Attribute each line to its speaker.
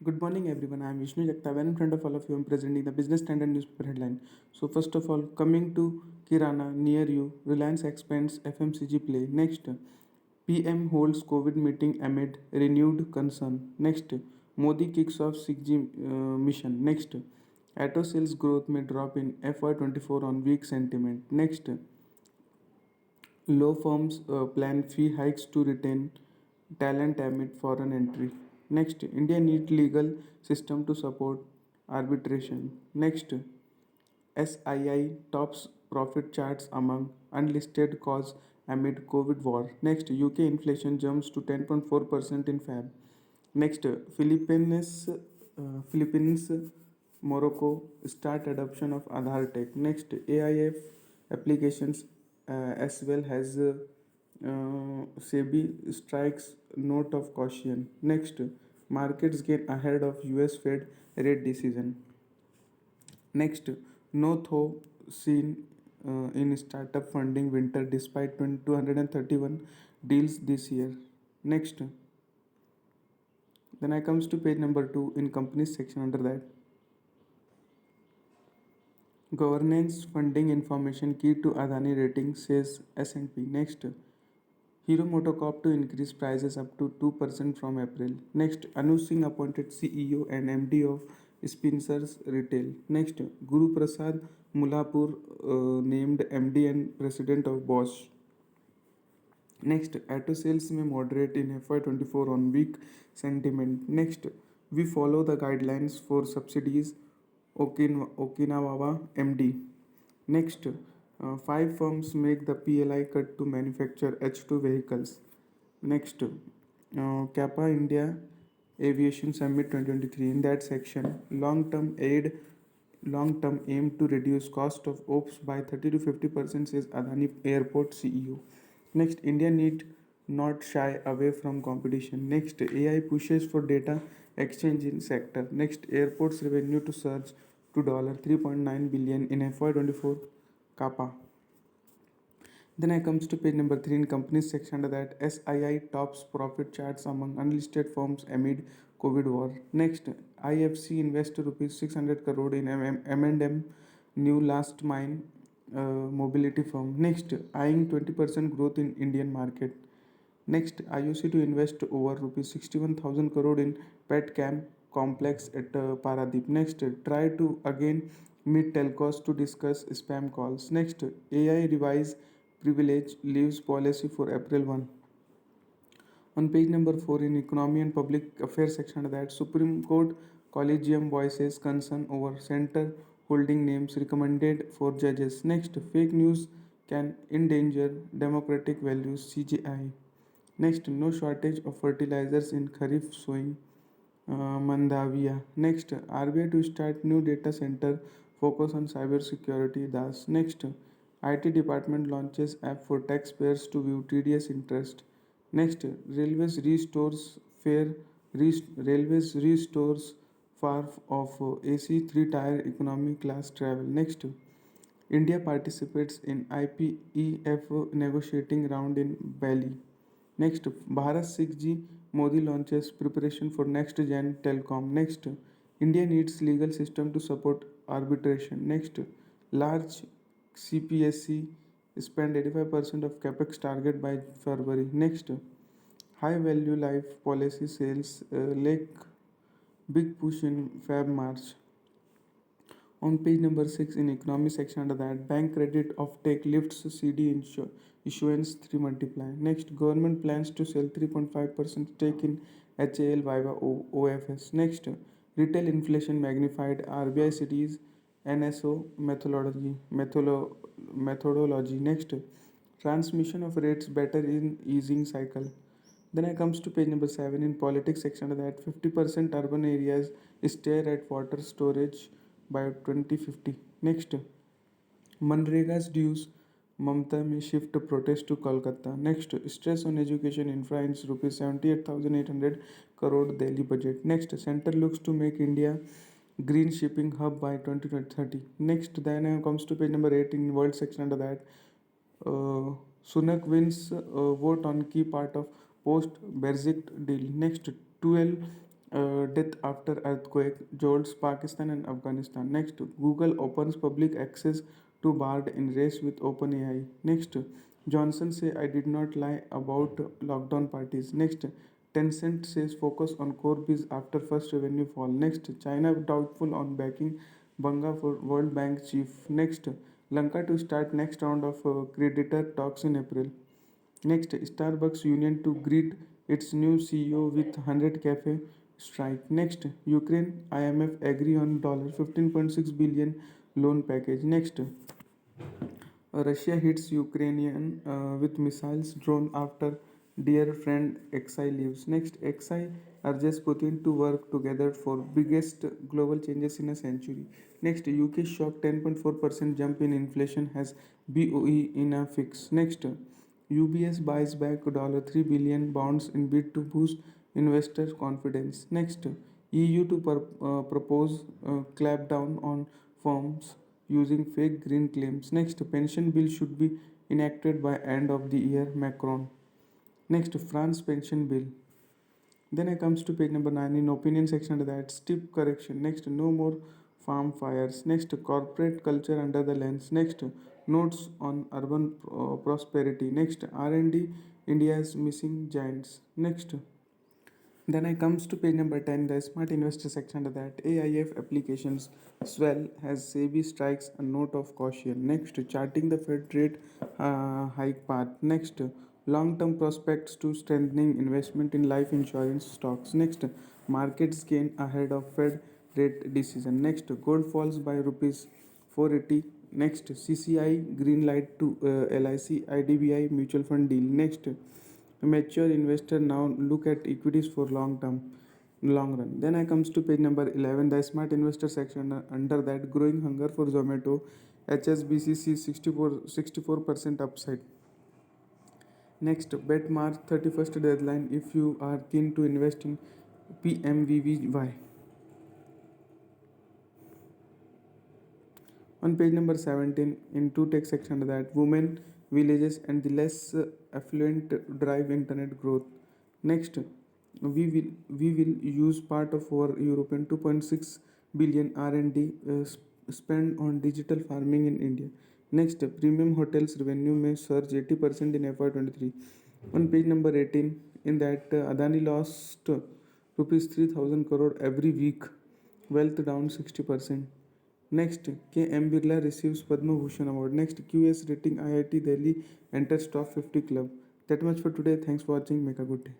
Speaker 1: Good morning, everyone. I am Vishnu Jagtap, and in front of all of you, I am presenting the Business Standard newspaper headline. So, first of all, coming to Kirana near you, Reliance expands FMCG play. Next, PM holds COVID meeting amid renewed concern. Next, Modi kicks off 6G mission. Next, auto sales growth may drop in FY24 on weak sentiment. Next, law firms plan fee hikes to retain talent amid foreign entry. Next, India needs legal system to support arbitration. Next, SII tops profit charts among unlisted cause amid COVID war. Next, UK inflation jumps to 10.4% in Feb. Next, Philippines, Morocco start adoption of Aadhaar Tech. Next, AIF applications as well as SEBI strikes note of caution. Next, markets gain ahead of US Fed rate decision. Next, no though seen in startup funding winter despite 231 deals this year. Next, then I comes to page number 2 in companies section under that. Governance funding information key to Adani rating says S&P. Next, Hero MotoCorp to increase prices up to 2% from April. Next, Anuj Singh appointed CEO and MD of Spencer's Retail. Next, Guru Prasad Mulapur named MD and President of Bosch. Next, auto sales may moderate in FY24 on weak sentiment. Next, we follow the guidelines for subsidies. Okinawa MD. Next, five firms make the PLI cut to manufacture H2 vehicles. Next, Kappa India Aviation Summit 2023. In that section, long term aim to reduce cost of ops by 30 to 50%, says Adani Airport CEO. Next, India need not shy away from competition. Next, AI pushes for data exchange in sector. Next, airports revenue to surge to $3.9 billion in FY24 Kappa. Then I comes to page number 3 in companies section under that SII tops profit charts among unlisted firms amid COVID war. Next, IFC invest rupees 600 crore in M&M new last mile mobility firm. Next, eyeing 20% growth in Indian market. Next, IOC to invest over rupees 61,000 crore in PetCam complex at Paradip. Next, try to again meet telcos to discuss spam calls. Next, AI revise privilege leaves policy for April 1. On page number 4 in economy and public affairs section that Supreme Court collegium voices concern over center holding names recommended for judges. Next, fake news can endanger democratic values CGI. Next, no shortage of fertilizers in Kharif sowing Mandavia. Next, RBI to start new data center focus on cyber security. Das. Next, IT department launches app for taxpayers to view TDS interest. Next, railways restores far of AC 3 tier economy class travel. Next, India participates in IPEF negotiating round in Bali. Next, Bharat 6G Modi launches preparation for next gen telecom. Next, India needs legal system to support arbitration. Next, large CPSC spend 85% of capex target by February. Next, high value life policy sales like big push in Feb March. On page number 6 in economy section under that bank credit offtake lifts CD issuance 3 multiply. Next, government plans to sell 3.5% stake in HAL via OFS. Next, retail inflation magnified RBI cities NSO methodology. Next, transmission of rates better in easing cycle. Then I comes to page number 7 in politics section that 50% urban areas stare at water storage by 2050. Next, Manrega's dues Mamta may shift protest to Kolkata. Next, stress on education infra in rupees 78,800 crore Delhi budget. Next, center looks to make India green shipping hub by 2030. Next, then comes to page number 8 in world section under that. Sunak wins vote on key part of post Brexit deal. Next, 12 death after earthquake jolts Pakistan and Afghanistan. Next, Google opens public access to Bard in race with OpenAI. Next, Johnson say I did not lie about lockdown parties. Next, Tencent says focus on core biz after first revenue fall. Next, China doubtful on backing Banga for World Bank chief. Next, Lanka to start next round of creditor talks in April. Next, Starbucks union to greet its new CEO with 100 cafe strike. Next, Ukraine IMF agree on $15.6 billion loan package. Next, Russia hits Ukrainian with missiles drone after dear friend Xi leaves. Next, Xi urges Putin to work together for biggest global changes in a century. Next, UK shock 10.4% jump in inflation has BOE in a fix. Next, UBS buys back $3 billion bonds in bid to boost investor confidence. Next, EU to propose clampdown on firms using fake green claims. Next, pension bill should be enacted by end of the year. Macron. Next, France pension bill. Then I comes to page number 9 in opinion section under that steep correction. Next, no more farm fires. Next, corporate culture under the lens. Next, notes on urban prosperity. Next, R&D India's missing giants. Next, then I comes to page number 10, the smart investor section under that AIF applications swell as SEBI strikes a note of caution. Next, charting the Fed rate hike path. Next, long-term prospects to strengthening investment in life insurance stocks. Next, markets gain ahead of Fed rate decision. Next, gold falls by rupees 480. Next, CCI green light to LIC IDBI mutual fund deal. Next, a mature investor now look at equities for long run. Then I comes to page number 11, the smart investor section. Under that, growing hunger for Zomato, HSBC sees 64% upside. Next, bet March 31st deadline if you are keen to invest in PMVVY. On page number 17, in two text section under that, women, villages and the less affluent drive internet growth. Next, we will use part of our European 2.6 billion R&D spend on digital farming in India. Next, premium hotels revenue may surge 80% in FY23. On page number 18, in that Adani lost rupees 3000 crore every week, wealth down 60%. Next, K.M. Birla receives Padma Bhushan Award. Next, QS rating IIT Delhi enters top 50 club. That much for today. Thanks for watching. Make a good day.